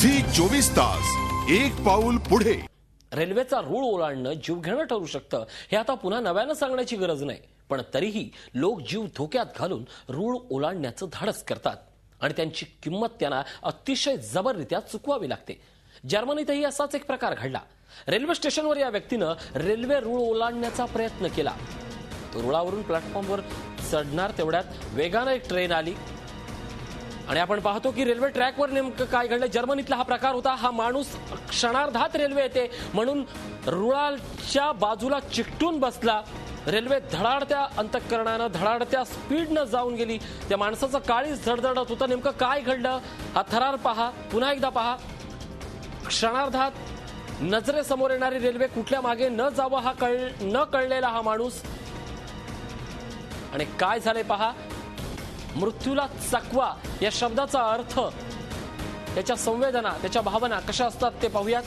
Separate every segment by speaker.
Speaker 1: Zee 24 तास एक पाऊल पुढे।
Speaker 2: रेल्वेचा रूळ ओलांडणं जीवघेणं ठरू शकतं हे आता पुन्हा नव्यानं सांगण्याची गरज नाही, पण तरीही लोक जीव धोक्यात घालून रूळ ओलांडण्याचं धाडस करतात आणि त्यांची किंमत त्यांना अतिशय जबररित्या चुकवावी लागते। जर्मनीतही असाच एक प्रकार घडला। रेल्वे स्टेशनवर या व्यक्तीनं रेल्वे रूळ ओलांडण्याचा प्रयत्न केला। रुळावरून प्लॅटफॉर्मवर चढणार तेवढ्यात वेगानं एक ट्रेन आली आणि आपण पाहतो की रेल्वे ट्रॅकवर नेमकं काय घडलं। जर्मनीतला हा प्रकार होता। हा माणूस क्षणार्धात रेल्वे येते म्हणून रुळाच्या बाजूला चिकटून बसला। रेल्वे धडाडत्या अंतःकरणानं धडाडत्या स्पीडनं जाऊन गेली। त्या माणसाचं काळीज धडधडत होतं। नेमकं काय घडलं हा थरार पहा, पुन्हा एकदा पहा। क्षणार्धात नजरेसमोर येणारी रेल्वे कुठल्या मागे न जावं हा न कळलेला हा माणूस, आणि काय झाले पहा। मृत्यूला चकवा या शब्दाचा अर्थ, त्याच्या संवेदना, त्याच्या भावना कशा असतात ते पाहूयात।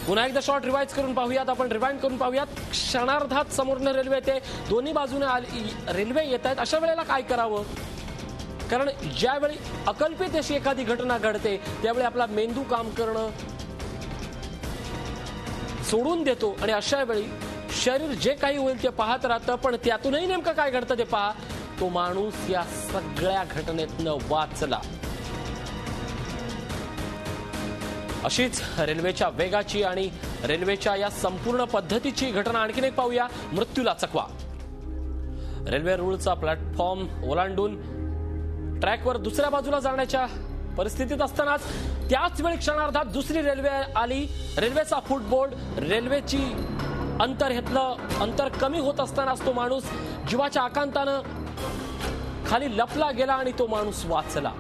Speaker 2: पुन्हा एकदा शॉर्ट रिवाइज करून पाहूयात, आपण रिवाइंड करून पाहूयात। क्षणार्धात समोरनं रेल्वे येते, दोन्ही बाजूने रेल्वे येत आहेत। अशा वेळेला काय करावं? कारण ज्यावेळी अकल्पित अशी एखादी घटना घडते त्यावेळी आपला मेंदू काम करणं सोडून देतो आणि अशा वेळी शरीर जे काही होईल ते पाहत राहतं, पण त्यातूनही नेमकं काय घडतं ते पहा। तो माणूस या सगळ्या घटनेतनं वाचला। अशीच रेल्वेच्या वेगाची आणि रेल्वेच्या या संपूर्ण पद्धतीची घटना आणखीन एक पाहूया। मृत्यूला चकवा। रेल्वे रूळचा प्लॅटफॉर्म ओलांडून ट्रॅकवर दुसऱ्या बाजूला जाण्याच्या परिस्थितीत असतानाच त्याच वेळी क्षणार्धात दुसरी रेल्वे आली। रेल्वेचा फुटबोर्ड, रेल्वेची अंतर कमी होत असतानाच तो माणूस जीवाच्या आकांतानं खाली लपला गेला आणि तो माणूस वाचला।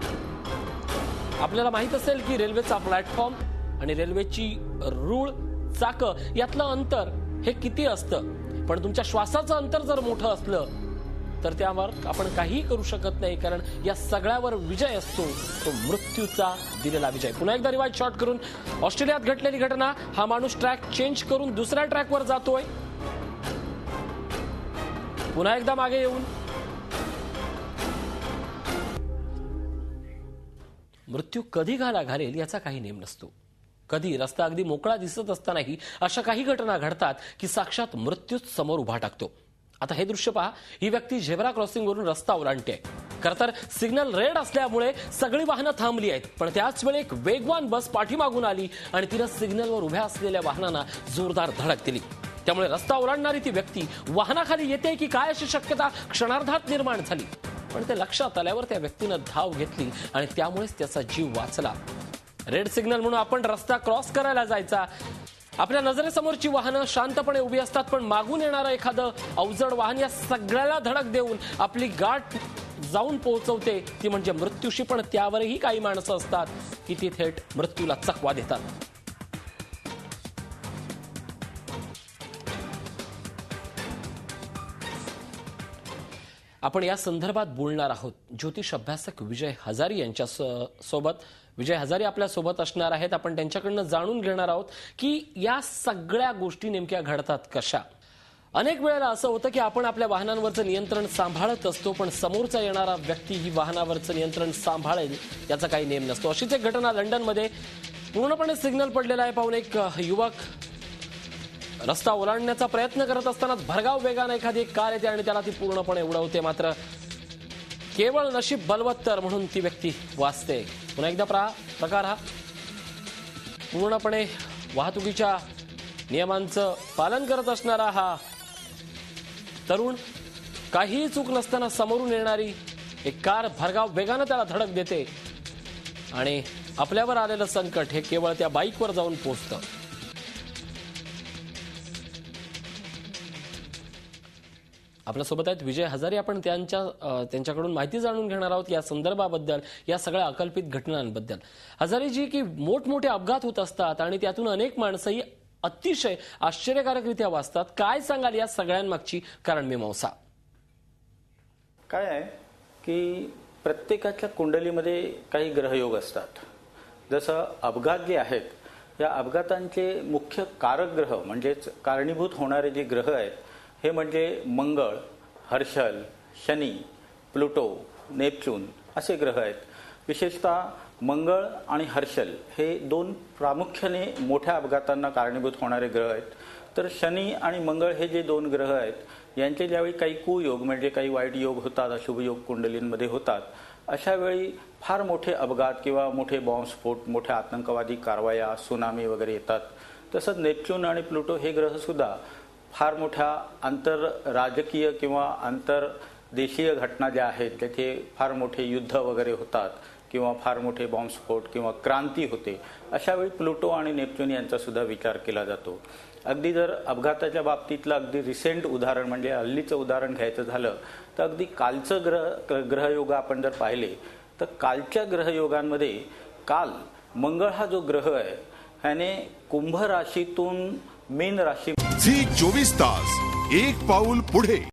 Speaker 2: आपल्याला माहित असेल की रेल्वेचा प्लॅटफॉर्म आणि रेल्वेची रूळ चाकं यातलं अंतर हे किती असतं, पण तुमच्या श्वासाचं अंतर जर मोठं असलं तर त्यावर आपण काहीही करू शकत नाही, कारण या सगळ्यावर विजय असतो तो मृत्यूचा दिलेला विजय। पुन्हा एकदा रिवाइज शॉर्ट करून, ऑस्ट्रेलियात घडलेली घटना। हा माणूस ट्रॅक चेंज करून दुसऱ्या ट्रॅकवर जातोय। पुन्हा एकदा मागे येऊन मृत्यू कधी घालेल याचा काही नेम नसतो। कधी रस्ता अगदी मोकळा दिसत असतानाही अशा काही घटना घडतात की साक्षात मृत्यूच समोर उभा टाकतो। आता हे दृश्य पहा। ही व्यक्ती झेब्रा क्रॉसिंग वरून रस्ता ओलांडते। खरं तर सिग्नल रेड असल्यामुळे सगळी वाहनं थांबली आहेत, पण त्याच वेळी एक वेगवान बस पाठीमागून आली आणि तिनं सिग्नलवर उभ्या असलेल्या वाहनांना जोरदार धडक दिली। त्यामुळे रस्ता ओलांडणारी ती व्यक्ती वाहनाखाली येते की काय अशी शक्यता क्षणार्धात निर्माण झाली, पण ते लक्षात आल्यावर त्या व्यक्तीनं धाव घेतली आणि त्यामुळेच त्याचा जीव वाचला। रेड सिग्नल म्हणून आपण रस्ता क्रॉस करायला जायचा। आपल्या नजरेसमोरची वाहनं शांतपणे उभी असतात, पण मागून येणारं एखादं अवजड वाहन या सगळ्याला धडक देऊन आपली गाठ जाऊन पोहोचवते ती म्हणजे मृत्यूशी। पण त्यावरही काही माणसं असतात की ती थेट मृत्यूला चकवा देतात। आपण या संदर्भात बोलणार आहोत ज्योतिष अभ्यासक विजय हजारी यांच्या सोबत। विजय हजारी आपल्या सोबत असणार आहेत। आपण त्यांच्याकडनं जाणून घेणार आहोत की या सगळ्या गोष्टी नेमक्या घडतात कशा। अनेक वेळेला असं होतं की आपण आपल्या वाहनांवरचं नियंत्रण सांभाळत असतो, पण समोरचा येणारा व्यक्ती ही वाहनावरचं नियंत्रण सांभाळेल याचा काही नेम नसतो। अशीच एक घटना लंडनमध्ये पूर्णपणे सिग्नल पडलेला आहे पाहून एक युवक रस्ता ओलांडण्याचा प्रयत्न करत असतानाच भरधाव वेगाने एखादी कार येते आणि त्याला ती पूर्णपणे उडवते। मात्र केवळ नशीब बलवत्तर म्हणून ती व्यक्ती वाचते। पुन्हा एकदा प्रकार हा पूर्णपणे वाहतुकीच्या नियमांचं पालन करत असणारा हा तरुण, काहीही चूक नसताना समोरून येणारी एक कार भरधाव वेगाने त्याला धडक देते आणि आपल्यावर आलेलं संकट हे केवळ त्या बाईकवर जाऊन पोहोचतं। आपल्यासोबत आहेत विजय हजारी। आपण त्यांच्याकडून माहिती जाणून घेणार आहोत या संदर्भाबद्दल, या सगळ्या अकल्पित घटनांबद्दल। हजारीजी, की मोठमोठे अपघात होत असतात आणि त्यातून अनेक माणसंही अतिशय आश्चर्यकारकरित्या वाचतात। काय सांगाल या सगळ्यांमागची कारणमीमांसा?
Speaker 3: काय आहे की प्रत्येकाच्या कुंडलीमध्ये काही ग्रहयोग असतात। जसं अपघात जे आहेत या अपघातांचे मुख्य कारक ग्रह म्हणजेच कारणीभूत होणारे जे ग्रह आहेत हे म्हणजे मंगळ, हर्षल, शनी, प्लुटो, नेपच्यून असे ग्रह आहेत। विशेषतः मंगळ आणि हर्षल हे दोन प्रामुख्याने मोठ्या अपघातांना कारणीभूत होणारे ग्रह आहेत. तर शनी आणि मंगळ हे जे दोन ग्रह आहेत यांचे ज्यावेळी काही कुयोग म्हणजे काही वाईट योग होतात, अशुभ योग कुंडलींमध्ये होतात, अशा वेळी फार मोठे अपघात किंवा मोठे बॉम्बस्फोट, मोठ्या आतंकवादी कारवाया, सुनामी वगैरे येतात. तसंच नेपच्यून आणि प्लुटो हे ग्रह सुद्धा फार मोठ्या आंतरराजकीय किंवा आंतरदेशीय घटना ज्या आहेत तेथे फार मोठे युद्ध वगैरे होतात किंवा फार मोठे बॉम्बस्फोट किंवा क्रांती होते. अशा वेळी प्लुटो आणि नेपच्यून यांचा सुद्धा विचार केला जातो. अगदी जर अपघाताच्या बाबतीतलं अगदी रिसेंट उदाहरण म्हणजे हल्लीचं उदाहरण घ्यायचं झालं तर अगदी कालचं ग्रहयोग आपण जर पाहिले तर कालच्या ग्रहयोगांमध्ये काल मंगळ हा जो ग्रह आहे ह्याने कुंभ राशीतून मीन राशी
Speaker 1: झी 24 तास एक पाऊल पुढे.